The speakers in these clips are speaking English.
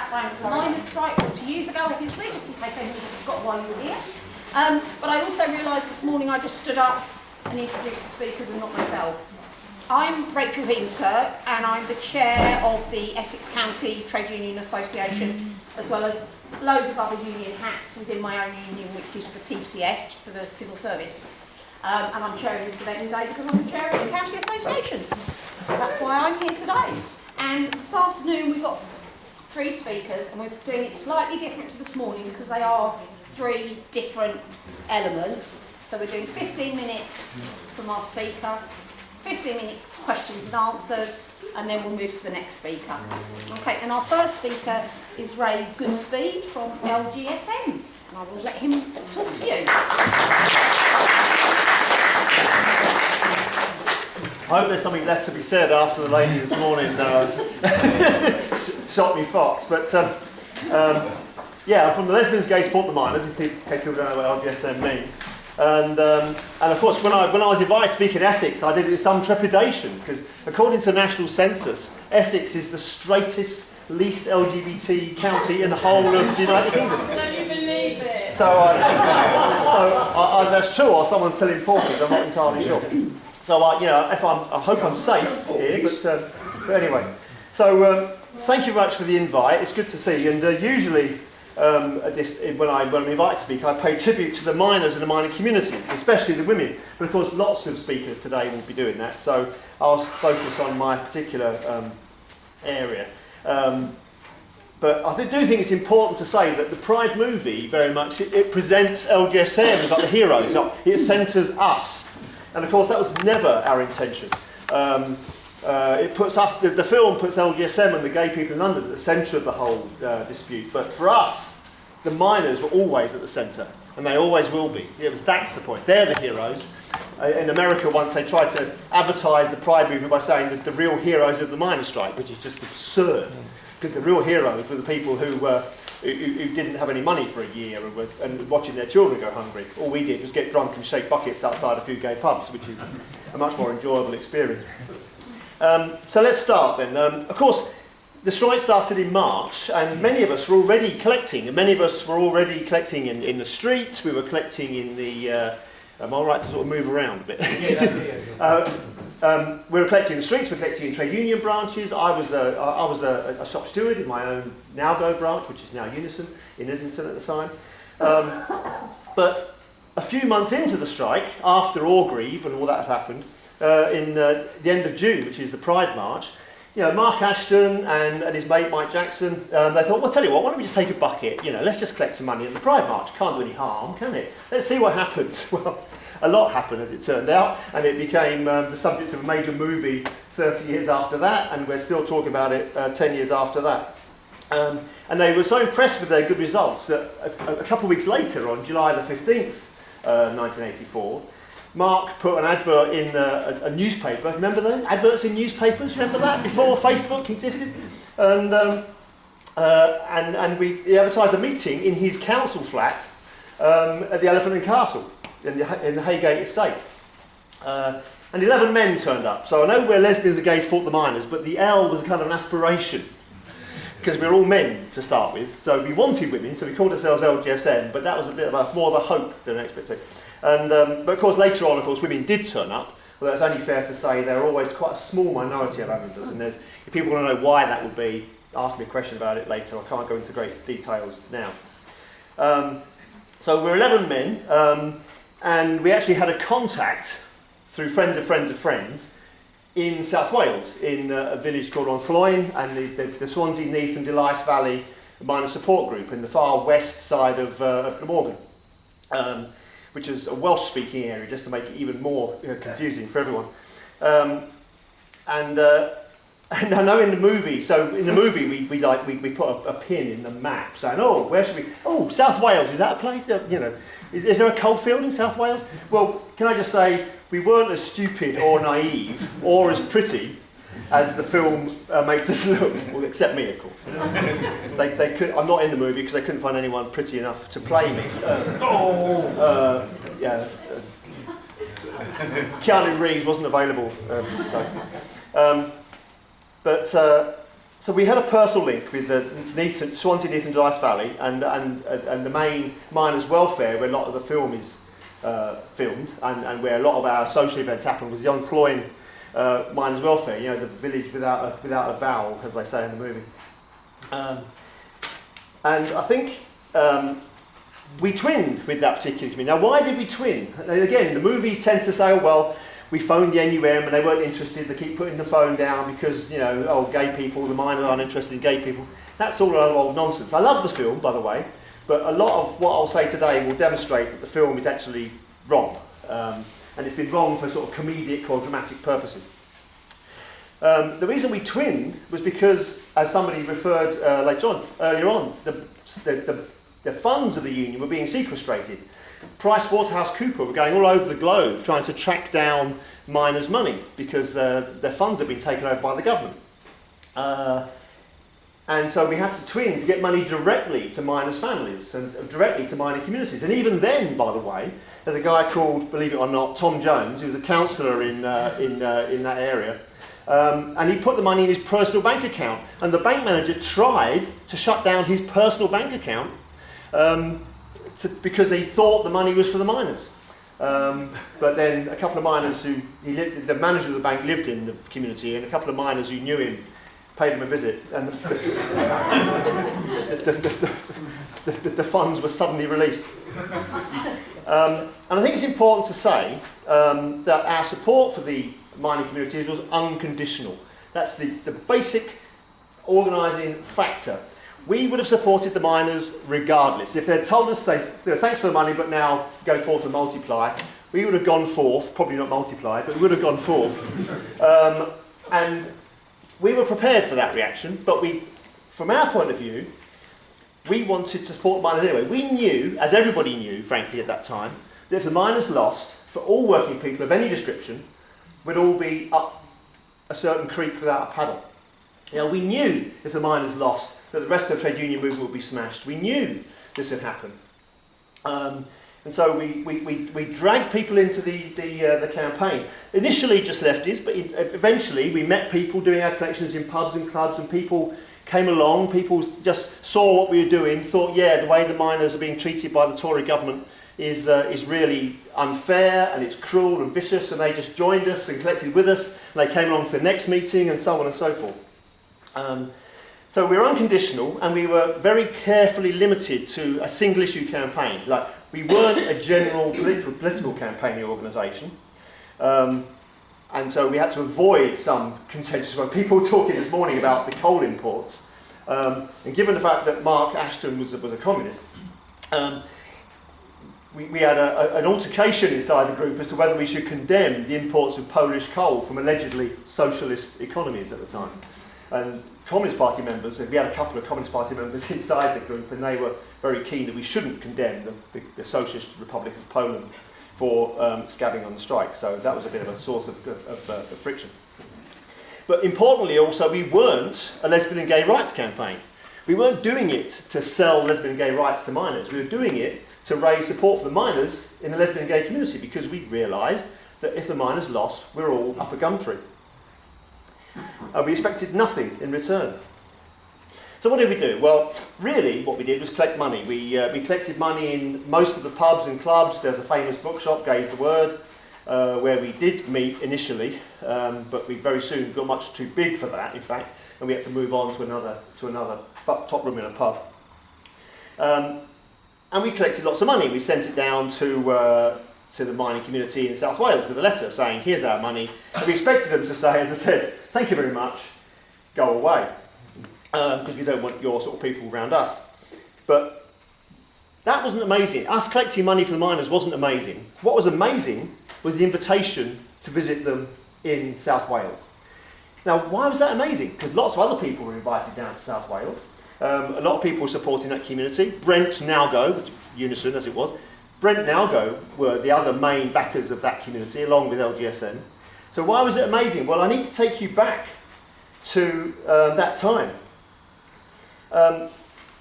background was a miners' strike 40 years ago, obviously, just in case anybody forgot why you were here. But I also realised this morning I just stood up and introduced the speakers and not myself. I'm Rachel Heemskerk, and I'm the chair of the Essex County Trade Union Association, as well as loads of other union hats within my own union, which is the PCS, for the civil service. And I'm chairing this event today because I'm the chair of the county association. So that's why I'm here today. And this afternoon we've got 3 speakers, and we're doing it slightly different to this morning because they are 3 different elements. So we're doing 15 minutes from our speaker, 15 minutes questions and answers, and then we'll move to the next speaker. Okay, and our first speaker is Ray Godspeed from LGSM, and I will let him talk to you. I hope there's something left to be said after the lady this morning shot me fox. But yeah, I'm from the Lesbians, Gay Support the Miners, in case people don't know what LGSM means. And of course, when I was invited to speak in Essex, I did it with some trepidation, because according to the national census, Essex is the straightest, least LGBT county in the whole of the United Kingdom. Don't you believe it? So that's true, or someone's telling porkies, I'm not entirely sure. So I hope I'm safe here, but anyway. So thank you very much for the invite. It's good to see you. And usually, when I'm invited to speak, I pay tribute to the miners and the mining communities, especially the women. But of course, lots of speakers today will be doing that. So I'll focus on my particular area. But I do think it's important to say that the Pride movie very much it presents LGSM as like the heroes. It centres us. And of course, that was never our intention. It puts us, the film puts LGSM and the gay people in London at the centre of the whole dispute. But for us, the miners were always at the centre, and they always will be. That's the point. They're the heroes. In America, once they tried to advertise the Pride movement by saying that the real heroes of the miners' strike, which is just absurd, because the real heroes were the people who didn't have any money for a year and watching their children go hungry. All we did was get drunk and shake buckets outside a few gay pubs, which is a much more enjoyable experience. So let's start then. Of course, the strike started in March, and many of us were already collecting. And many of us were already collecting in the streets. We were collecting in the... am I right to sort of move around a bit? We were collecting in the streets. We were collecting in trade union branches. I was a shop steward in my own Now Go branch, which is now Unison, in Islington at the time. But a few months into the strike, after Orgreave and all that had happened, in the end of June, which is the Pride March, Mark Ashton and his mate Mike Jackson, they thought, well, tell you what, why don't we just take a bucket, let's just collect some money in the Pride March. Can't do any harm, can it? Let's see what happens. Well, a lot happened, as it turned out, and it became the subject of a major movie 30 years after that, and we're still talking about it 10 years after that. And they were so impressed with their good results that a couple of weeks later, on July the 15th, 1984, Mark put an advert in a newspaper. Remember them? Adverts in newspapers. Remember that before Facebook existed. And he advertised a meeting in his council flat at the Elephant and Castle in the Haygate estate. And 11 men turned up. So I know we're Lesbians and Gay Support the Miners, but the L was kind of an aspiration because we were all men to start with. So we wanted women, so we called ourselves LGSM. But that was a bit of more of a hope than an expectation. And but of course later on, women did turn up. Well, that's only fair to say they're always quite a small minority of members. And if people want to know why that would be, ask me a question about it later. I can't go into great details now. So we're 11 men, and we actually had a contact through friends of friends of friends in South Wales, in a village called Onthloen, and the Swansea, Neath and Delice Valley Miner Support Group in the far west side of Glamorgan. Which is a Welsh-speaking area, just to make it even more confusing for everyone. And I know in the movie, we put a pin in the map saying, oh, where should we? Oh, South Wales, is that a place? Is there a coalfield in South Wales? Well, can I just say, we weren't as stupid or naive or as pretty as the film makes us look, well, except me, of course. They could. I'm not in the movie because they couldn't find anyone pretty enough to play me. Keanu Reeves wasn't available. So we had a personal link with the Swansea, Neath and Dyce Valley and the main miners' welfare, where a lot of the film is filmed, and where a lot of our social events happen, was the Uncloyne miners' welfare. You know, the village without a vowel, as they say in the movie. And I think we twinned with that particular community. Now, why did we twin? And again, the movie tends to say, oh, well, we phoned the NUM and they weren't interested. They keep putting the phone down because, you know, oh, gay people, the miners aren't interested in gay people. That's all old nonsense. I love the film, by the way, but a lot of what I'll say today will demonstrate that the film is actually wrong. And it's been wrong for sort of comedic or dramatic purposes. The reason we twinned was because, as somebody referred earlier on, the funds of the union were being sequestrated. PricewaterhouseCoopers were going all over the globe trying to track down miners' money because their funds had been taken over by the government. And so we had to twin to get money directly to miners' families and directly to mining communities. And even then, by the way, there's a guy called, believe it or not, Tom Jones, who was a councillor in that area. And he put the money in his personal bank account. And the bank manager tried to shut down his personal bank account because he thought the money was for the miners. But then a couple of miners the manager of the bank lived in the community, and a couple of miners who knew him paid him a visit, and the funds were suddenly released. And I think it's important to say that our support for the mining communities was unconditional. That's the basic organising factor. We would have supported the miners regardless. If they'd told us, say, thanks for the money, but now go forth and multiply, we would have gone forth, probably not multiplied, but we would have gone forth. And we were prepared for that reaction, but from our point of view, we wanted to support the miners anyway. We knew, as everybody knew, frankly, at that time, that if the miners lost, for all working people of any description, we'd all be up a certain creek without a paddle. You know, we knew if the miners lost, that the rest of the trade union movement would be smashed. We knew this had happened. And so we dragged people into the campaign. Initially just lefties, but eventually we met people doing our collections in pubs and clubs, and people came along, people just saw what we were doing, thought, yeah, the way the miners are being treated by the Tory government is really unfair, and it's cruel and vicious, and they just joined us and collected with us, and they came along to the next meeting, and so on and so forth. So we were unconditional, and we were very carefully limited to a single issue campaign. Like, we weren't a general political campaigning organisation, and so we had to avoid some contentious when people were talking this morning about the coal imports. And given the fact that Mark Ashton was a communist, we had an altercation inside the group as to whether we should condemn the imports of Polish coal from allegedly socialist economies at the time. And Communist Party members, we had a couple of Communist Party members inside the group, and they were very keen that we shouldn't condemn the Socialist Republic of Poland for scabbing on the strike. So that was a bit of a source of friction. But importantly also, we weren't a lesbian and gay rights campaign. We weren't doing it to sell lesbian and gay rights to miners. We were doing it to raise support for the miners in the lesbian and gay community, because we realised that if the miners lost, we were all up a gum tree. We expected nothing in return. So what did we do? Well, really what we did was collect money. We collected money in most of the pubs and clubs. There's a famous bookshop, Gay's the Word, where we did meet initially, but we very soon got much too big for that, in fact, and we had to move on to another top room in a pub. And we collected lots of money. We sent it down to the mining community in South Wales with a letter saying, here's our money. And we expected them to say, as I said, thank you very much, go away, because we don't want your sort of people around us. But that wasn't amazing. Us collecting money for the miners wasn't amazing. What was amazing was the invitation to visit them in South Wales. Now, why was that amazing? Because lots of other people were invited down to South Wales. A lot of people were supporting that community. Brent Nowgo, Unison as it was, Brent Nowgo were the other main backers of that community, along with LGSN. So why was it amazing? Well, I need to take you back to that time,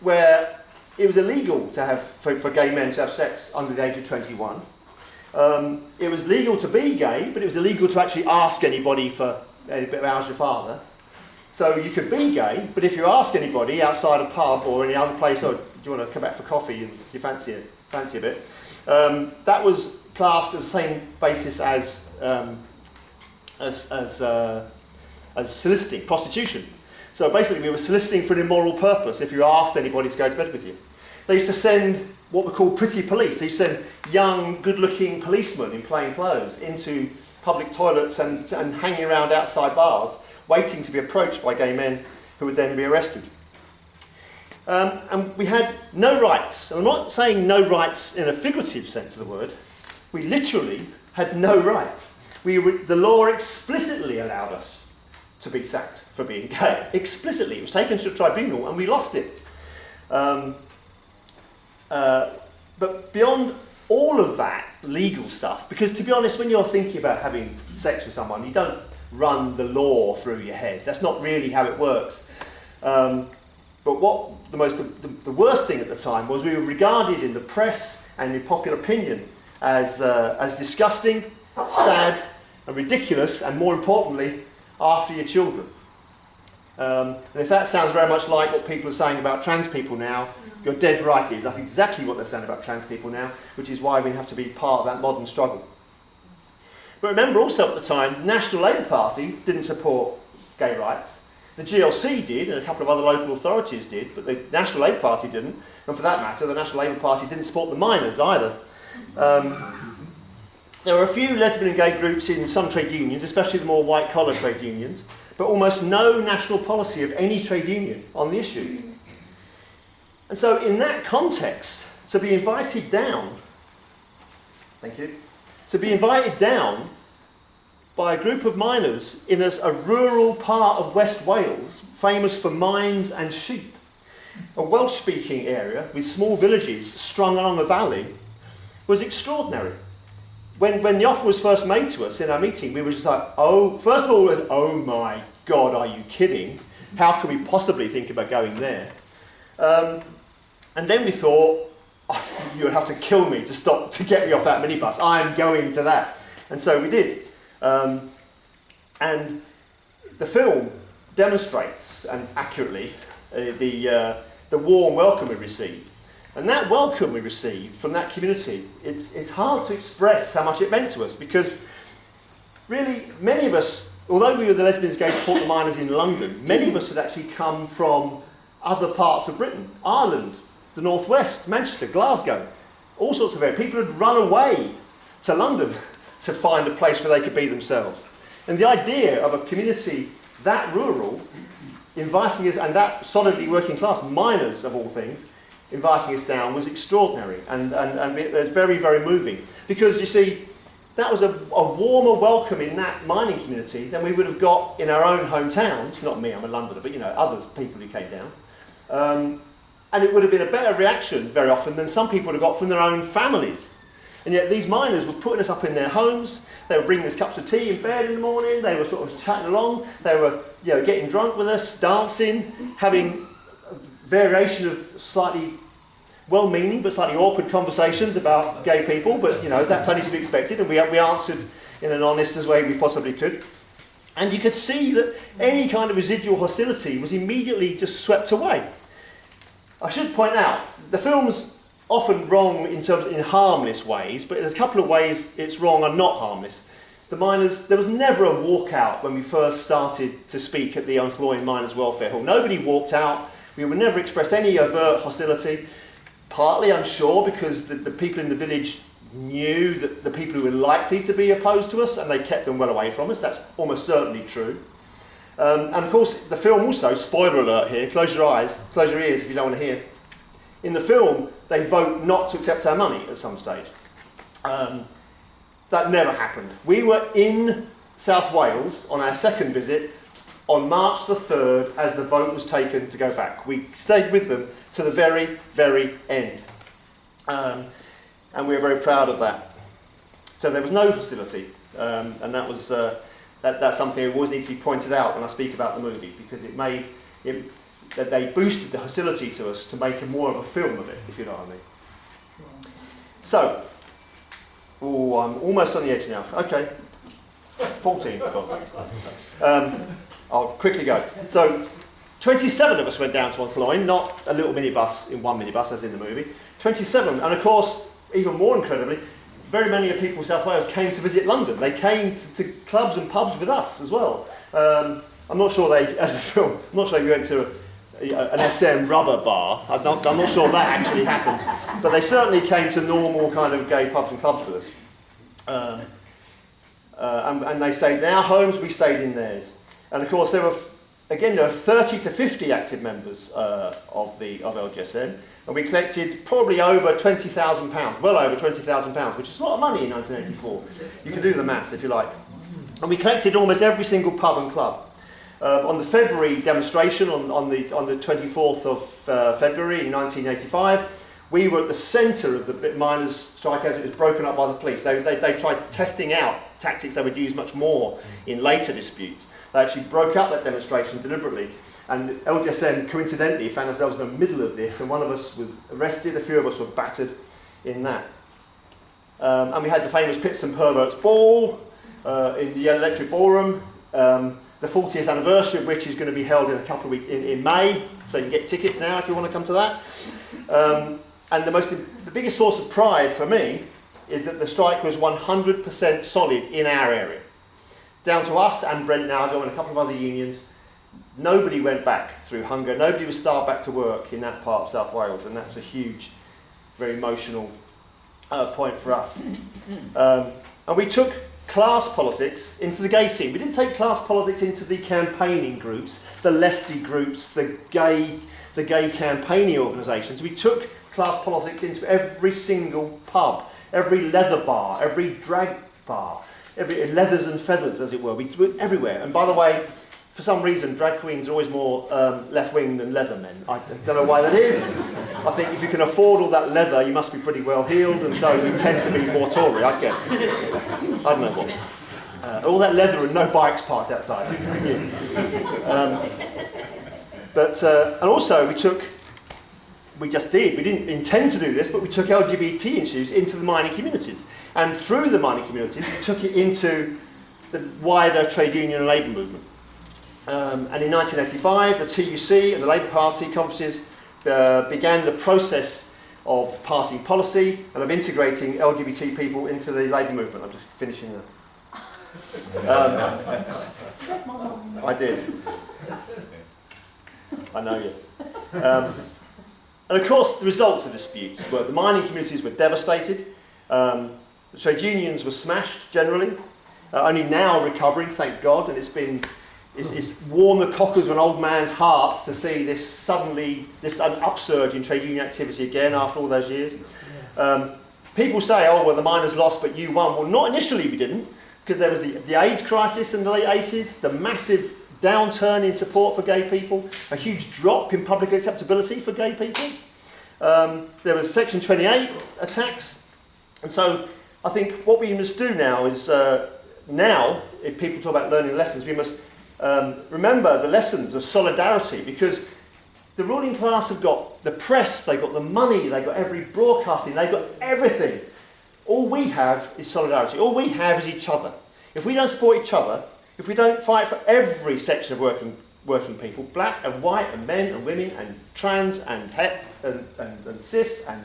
where it was illegal to have, for gay men to have sex under the age of 21. It was legal to be gay, but it was illegal to actually ask anybody for how's your father. So you could be gay, but if you ask anybody outside a pub or any other place, oh, do you want to come back for coffee and you fancy a bit, that was classed as the same basis as soliciting, prostitution. So basically we were soliciting for an immoral purpose if you asked anybody to go to bed with you. They used to send what were called pretty police. They used to send young, good-looking policemen in plain clothes into public toilets and hanging around outside bars, waiting to be approached by gay men who would then be arrested. And we had no rights. And I'm not saying no rights in a figurative sense of the word. We literally had no rights. The law explicitly allowed us to be sacked for being gay. Explicitly. It was taken to a tribunal and we lost it. But beyond all of that legal stuff, because to be honest, when you're thinking about having sex with someone, you don't run the law through your head. That's not really how it works. But what the worst thing at the time was we were regarded in the press and in popular opinion as disgusting, sad and ridiculous, and more importantly, after your children. And if that sounds very much like what people are saying about trans people now, you're dead right. It is. That's exactly what they're saying about trans people now, which is why we have to be part of that modern struggle. But remember also at the time, the National Labour Party didn't support gay rights. The GLC did, and a couple of other local authorities did, but the National Labour Party didn't. And for that matter, the National Labour Party didn't support the miners either. There were a few lesbian and gay groups in some trade unions, especially the more white-collar trade unions, but almost no national policy of any trade union on the issue. And so in that context, to be invited down, thank you, to be invited down by a group of miners in a rural part of West Wales, famous for mines and sheep, a Welsh-speaking area with small villages strung along a valley, was extraordinary. When the offer was first made to us in our meeting, we were just like, oh, first of all, it was, oh my God, are you kidding? How can we possibly think about going there? And then we thought, oh, you would have to kill me to get me off that minibus. I'm going to that. And so we did. And the film demonstrates, and accurately, the warm welcome we received. And that welcome we received from that community, it's hard to express how much it meant to us, because really many of us, although we were the Lesbians, Gay Support the Miners in London, many of us had actually come from other parts of Britain, Ireland, the Northwest, Manchester, Glasgow, all sorts of areas. People had run away to London to find a place where they could be themselves. And the idea of a community that rural, inviting us, and that solidly working class, miners of all things, inviting us down was extraordinary, and it was very, very moving. Because you see, that was a warmer welcome in that mining community than we would have got in our own hometowns. Not me, I'm a Londoner, but others, people who came down. And it would have been a better reaction very often than some people would have got from their own families. And yet these miners were putting us up in their homes, they were bringing us cups of tea in bed in the morning, they were sort of chatting along, they were getting drunk with us, dancing, having a variation of slightly well-meaning but slightly awkward conversations about gay people, but that's only to be expected, and we answered in an honest as way we possibly could. And you could see that any kind of residual hostility was immediately just swept away. I should point out, the film's often wrong in harmless ways, but in a couple of ways it's wrong and not harmless. The miners, there was never a walkout when we first started to speak at the Unthlawing Miners Welfare Hall. Nobody walked out. We would never express any overt hostility. Partly, I'm sure, because the people in the village knew that the people who were likely to be opposed to us, and they kept them well away from us. That's almost certainly true. And of course, the film also, spoiler alert here, close your eyes, close your ears if you don't want to hear. In the film, they vote not to accept our money at some stage. That never happened. We were in South Wales on our second visit on March the 3rd as the vote was taken to go back. We stayed with them to the very, very end. And we were very proud of that. So there was no hostility, and that was that's something that always needs to be pointed out when I speak about the movie, because that they boosted the hostility to us to make more of a film of it, if you know what I mean. So, I'm almost on the edge now. Okay, 14. I'll quickly go. So 27 of us went down to Montloin, not a little minibus in one minibus as in the movie. 27, and of course, even more incredibly, very many of people in South Wales came to visit London. They came to clubs and pubs with us as well. I'm not sure they, as a film, I'm not sure they went to an SM rubber bar. I'm not sure that actually happened. But they certainly came to normal kind of gay pubs and clubs with us. And they stayed in our homes, we stayed in theirs. And of course there were 30 to 50 active members of LGSM, and we collected probably over £20,000, well over £20,000, which is a lot of money in 1984. You can do the maths if you like. And we collected almost every single pub and club. On the February demonstration, on the 24th of February in 1985, we were at the centre of the miners' strike as it was broken up by the police. They tried testing out tactics they would use much more in later disputes. They actually broke up that demonstration deliberately. And LGSM coincidentally found ourselves in the middle of this, and one of us was arrested, a few of us were battered in that. And we had the famous Pits and Perverts Ball in the Electric Ballroom, the 40th anniversary of which is going to be held in a couple of weeks in May, so you can get tickets now if you want to come to that. And the biggest source of pride for me is that the strike was 100% solid in our area. Down to us and Brent Nalgo and a couple of other unions, nobody went back through hunger, nobody was starved back to work in that part of South Wales, and that's a huge, very emotional point for us. And we took class politics into the gay scene. We didn't take class politics into the campaigning groups, the lefty groups, the gay campaigning organisations. We took class politics into every single pub, every leather bar, every drag bar, every leathers and feathers, as it were. We went everywhere. And by the way, for some reason, drag queens are always more left-wing than leather men. I don't know why that is. I think if you can afford all that leather, you must be pretty well heeled, and so you tend to be more Tory, I guess. I don't know what. All that leather and no bikes parked outside. And also we didn't intend to do this, but we took LGBT issues into the mining communities. And through the mining communities, we took it into the wider trade union and labour movement. And in 1985, the TUC and the Labour Party conferences began the process of passing policy and of integrating LGBT people into the labour movement. I'm just finishing that. I did. I know you. And of course, the results of the disputes were the mining communities were devastated. The trade unions were smashed generally. Only now recovering, thank God, and it's warmed the cockles of an old man's heart to see this an upsurge in trade union activity again after all those years. People say, oh, well, the miners lost, but you won. Well, not initially we didn't, because there was the AIDS crisis in the late 80s, the massive downturn in support for gay people, a huge drop in public acceptability for gay people. There was Section 28 attacks. And so I think what we must do now is, if people talk about learning lessons, we must remember the lessons of solidarity, because the ruling class have got the press, they've got the money, they've got every broadcasting, they've got everything. All we have is solidarity. All we have is each other. If we don't support each other, if we don't fight for every section of working people, black and white and men and women and trans and het and cis and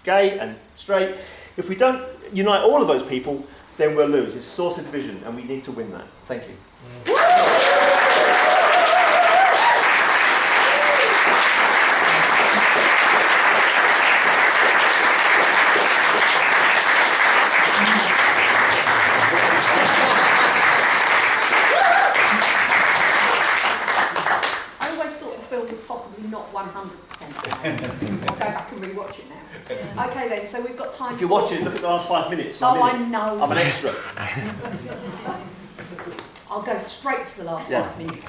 gay and straight, if we don't unite all of those people, then we'll lose. It's a source of division, and we need to win that. Thank you. I always thought the film was possibly not 100%. I'll go back and rewatch it now. Okay then, so we've got time. If you watch it, look at the last 5 minutes. I know. I'm an extra. I'll go straight to the last 5 minutes.